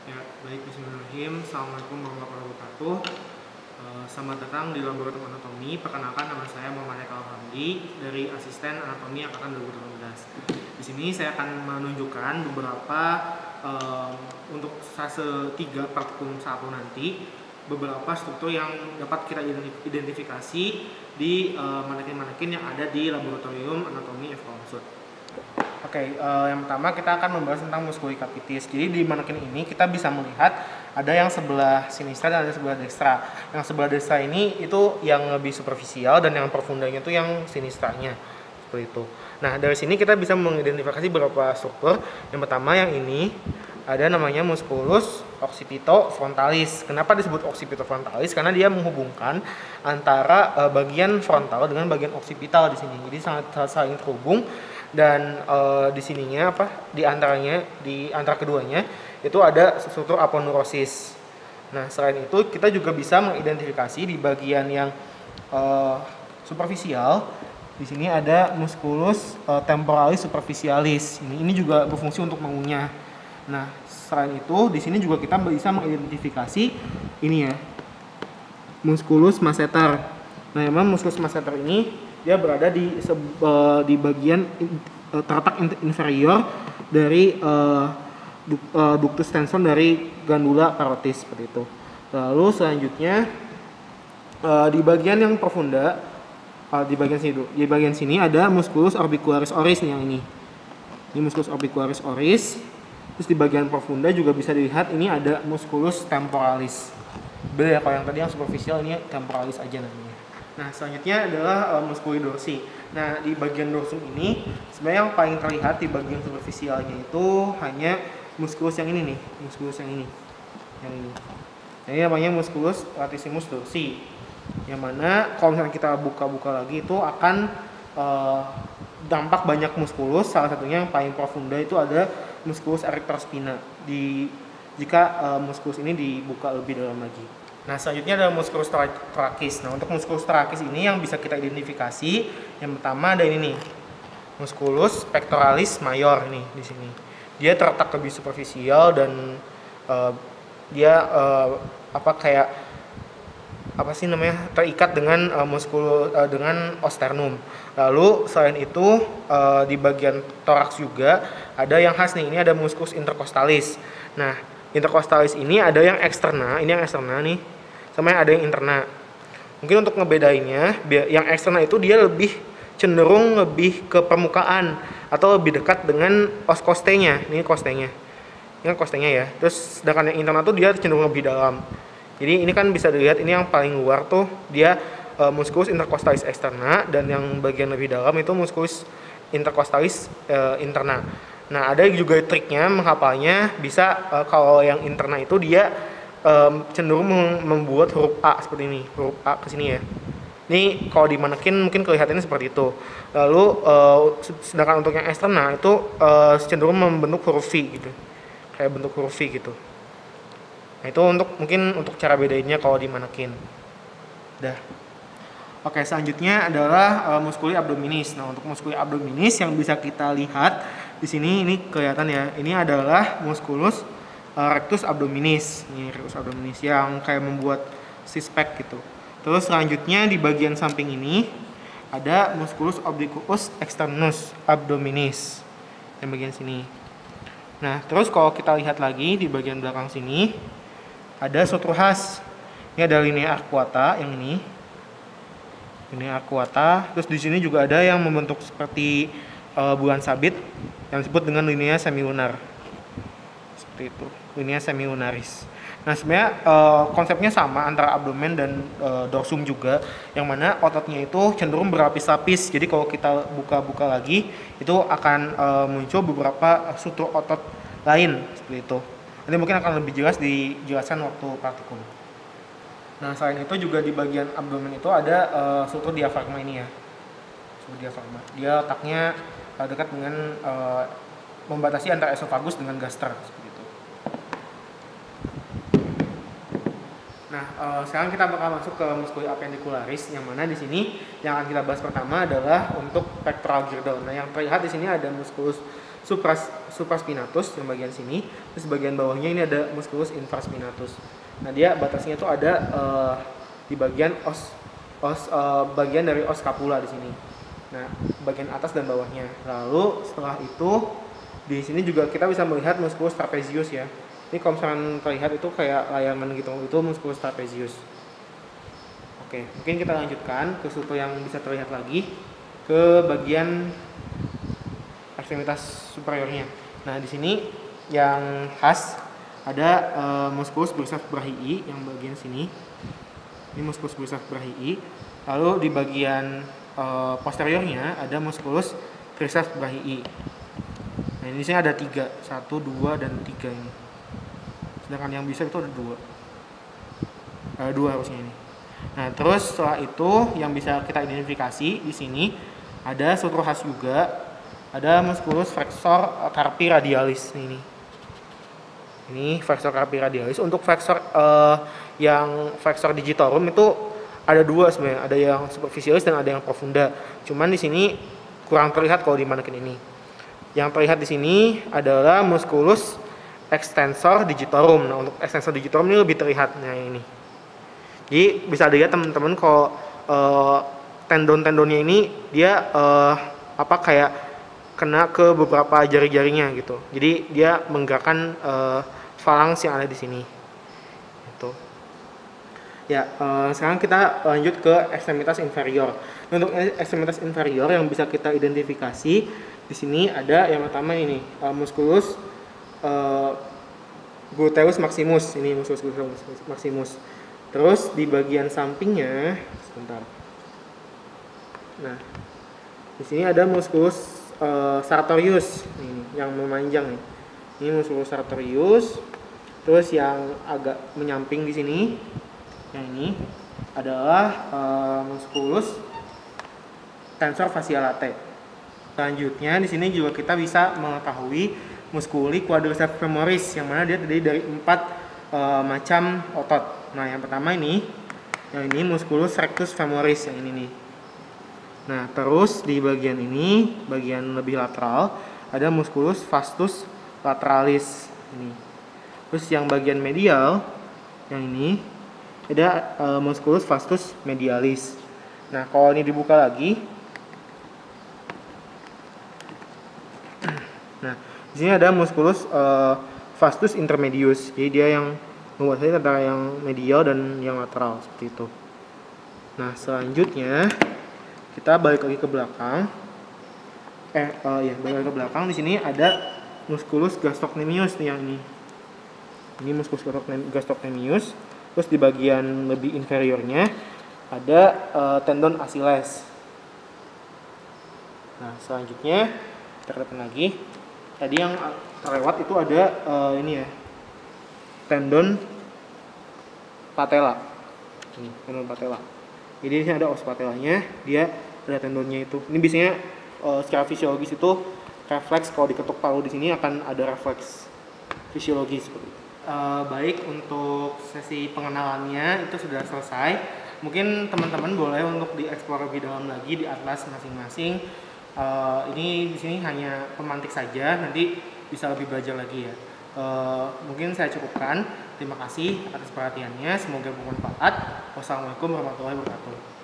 Ya, baik, bismillahirrahmanirrahim. Assalamualaikum warahmatullahi wabarakatuh. Selamat datang di Laboratorium Anatomi. Perkenalkan, nama saya Muhammad Eka Alhamdi dari Asisten Anatomi Angkatan 2018. Di sini saya akan menunjukkan beberapa untuk fase 3 praktikum 1 nanti, beberapa struktur yang dapat kita identifikasi di manekin-manekin yang ada di Laboratorium Anatomi FK Unsud. Oke, yang pertama kita akan membahas tentang musculi capitis. Jadi di manekin ini kita bisa melihat ada yang sebelah sinistra dan ada sebelah dekstra. Yang sebelah dekstra ini itu yang lebih superficial dan yang profundanya itu yang sinistranya. Seperti itu. Nah, dari sini kita bisa mengidentifikasi beberapa struktur. Yang pertama yang ini ada namanya musculus occipitofrontalis. Kenapa disebut occipitofrontalis? Karena dia menghubungkan antara bagian frontal dengan bagian occipital di sini. Jadi sangat saling terhubung. Dan di sininya di antara keduanya itu ada struktur aponeurosis. Nah, selain itu kita juga bisa mengidentifikasi di bagian yang superficial. Di sini ada musculus temporalis superficialis. Ini juga berfungsi untuk mengunyah. Nah, selain itu di sini juga kita bisa mengidentifikasi ini ya, musculus masseter. Nah, memang musculus masseter ini dia berada di bagian terletak inferior dari ductus tension dari gandula parotis seperti itu. Lalu selanjutnya di bagian yang profunda, di bagian sini ada musculus orbicularis oris nih, yang ini. Ini musculus orbicularis oris. Terus di bagian profunda juga bisa dilihat ini ada musculus temporalis. Beda ya, kalau yang tadi yang superficial, ini temporalis aja namanya. Nah, selanjutnya adalah musculi dorsi. Nah, di bagian dorsum ini sebenarnya yang paling terlihat di bagian superficialnya itu hanya musculus yang ini nih, musculus yang ini. Yang ini. Nah, ini namanya musculus latissimus dorsi. Yang mana kalau misalnya kita buka-buka lagi itu akan dampak banyak musculus. Salah satunya yang paling profunda itu ada musculus erector spina. Jika musculus ini dibuka lebih dalam lagi. Nah, selanjutnya adalah musculus thoracis. Nah, untuk musculus thoracis ini yang bisa kita identifikasi, yang pertama ada ini nih, musculus pectoralis major nih di sini. Dia terletak lebih superficial dan dia terikat dengan dengan osternum. Lalu selain itu di bagian toraks juga ada yang khas nih. Ini ada musculus intercostalis. Nah, intercostalis ini ada yang eksterna, ini yang eksterna nih, sama yang ada yang interna. Mungkin untuk ngebedainnya, yang eksterna itu dia cenderung lebih ke permukaan atau lebih dekat dengan os costenya. Ini costenya. Ini kan costenya ya. Terus sedangkan yang interna tuh dia cenderung lebih dalam. Jadi ini kan bisa dilihat, ini yang paling luar tuh dia musculus intercostalis externa, dan yang bagian lebih dalam itu musculus intercostalis interna. Nah, ada juga triknya menghafalnya, bisa kalau yang interna itu dia cenderung membuat huruf A seperti ini, huruf A ke sini ya. Ini kalau di manekin mungkin kelihatannya seperti itu. Lalu sedangkan untuk yang eksterna itu cenderung membentuk huruf V gitu. Kayak bentuk huruf V gitu. Nah, itu mungkin untuk cara bedainnya kalau di manekin. Dah. Oke, selanjutnya adalah musculi abdominis. Nah, untuk musculi abdominis yang bisa kita lihat di sini, ini kelihatan ya. Ini adalah musculus rectus abdominis. Ini rectus abdominis yang kayak membuat six pack gitu. Terus selanjutnya di bagian samping ini ada musculus obliquus externus abdominis yang bagian sini. Nah, terus kalau kita lihat lagi di bagian belakang sini ada struktur khas. Ini ada linea arcuata yang ini. Linea arcuata. Terus di sini juga ada yang membentuk seperti bulan sabit yang disebut dengan linea semilunar. Seperti itu, linea semilunaris. Nah, sebenarnya konsepnya sama antara abdomen dan dorsum juga, yang mana ototnya itu cenderung berlapis-lapis. Jadi kalau kita buka-buka lagi itu akan muncul beberapa struktur otot lain seperti itu. Nanti mungkin akan lebih jelas dijelaskan waktu praktikum. Nah, selain itu juga di bagian abdomen itu ada struktur diafragma ini ya. Struktur diafragma. Dia letaknya dekat dengan membatasi antara esofagus dengan gaster seperti itu. Nah, sekarang kita bakal masuk ke musculi appendicularis, yang mana di sini yang akan kita bahas pertama adalah untuk pectoral girdle. Nah, yang terlihat di sini ada musculus supraspinatus yang bagian sini, terus bagian bawahnya ini ada musculus infraspinatus. Nah dia batasnya itu ada di bagian bagian dari os scapula di sini. Nah bagian atas dan bawahnya. Lalu setelah itu di sini juga kita bisa melihat musculus trapezius ya. Ini kalau misalkan terlihat itu kayak layangan gitu, itu musculus trapezius. Oke, mungkin kita lanjutkan ke suatu yang bisa terlihat lagi ke bagian ekstremitas superiornya. Nah, di sini yang khas ada musculus bursa brachii yang bagian sini. Ini musculus bursa brachii. Lalu di bagian posteriornya ada musculus triceps brachii. Nah, ini sini ada 3, 1, 2 dan 3 ini. Sedangkan yang bisa itu ada 2. 2 harusnya ini. Nah, terus setelah itu yang bisa kita identifikasi di sini ada struktur khas juga, ada musculus flexor carpi radialis ini. Ini flexor carpi radialis. Untuk flexor yang flexor digitorum itu ada 2 sebenarnya, ada yang superficialis dan ada yang profunda. Cuman di sini kurang terlihat kalau di manekin ini. Yang terlihat di sini adalah musculus extensor digitorum. Nah, untuk extensor digitorum ini lebih terlihat ini. Jadi bisa dilihat teman-teman kalau tendon-tendonnya ini dia kayak kena ke beberapa jari-jarinya gitu. Jadi dia menggerakkan falangs yang ada di sini. Gitu. Ya, sekarang kita lanjut ke ekstremitas inferior. Untuk ekstremitas inferior yang bisa kita identifikasi di sini ada yang pertama ini musculus gluteus maximus. Ini musculus gluteus maximus. Terus di bagian sampingnya, sebentar. Nah, di sini ada musculus sartorius ini yang memanjang nih. Ini musculus sartorius. Terus yang agak menyamping di sini, yang ini adalah musculus tensor fascia latae. Selanjutnya di sini juga kita bisa mengetahui musculi quadriceps femoris yang mana dia terdiri dari 4 macam otot. Nah, yang pertama ini, yang ini musculus rectus femoris yang ini nih. Nah, terus di bagian ini, bagian lebih lateral, ada musculus vastus lateralis ini. Terus yang bagian medial, yang ini, ada musculus vastus medialis. Nah, kalau ini dibuka lagi, nah, di sini ada musculus vastus intermedius. Jadi dia yang menguasai antara yang medial dan yang lateral seperti itu. Nah, selanjutnya kita balik lagi ke belakang. Balik lagi ke belakang. Di sini ada musculus gastrocnemius nih yang ini. Ini musculus gastrocnemius. Terus di bagian lebih inferiornya ada tendon Achilles. Nah, selanjutnya kita kelihatan lagi. Tadi yang terlewat itu ada ini ya, tendon patella. Ini tendon patella. Jadi di sini ada os patellanya, dia ada tendonnya itu. Ini biasanya secara fisiologis itu refleks, kalau diketuk palu di sini akan ada refleks fisiologis seperti itu. Baik, untuk sesi pengenalannya itu sudah selesai. Mungkin teman-teman boleh untuk dieksplor lebih dalam lagi di atlas masing-masing. Ini di sini hanya pemantik saja, nanti bisa lebih belajar lagi ya. Mungkin saya cukupkan. Terima kasih atas perhatiannya. Semoga bermanfaat. Wassalamualaikum warahmatullahi wabarakatuh.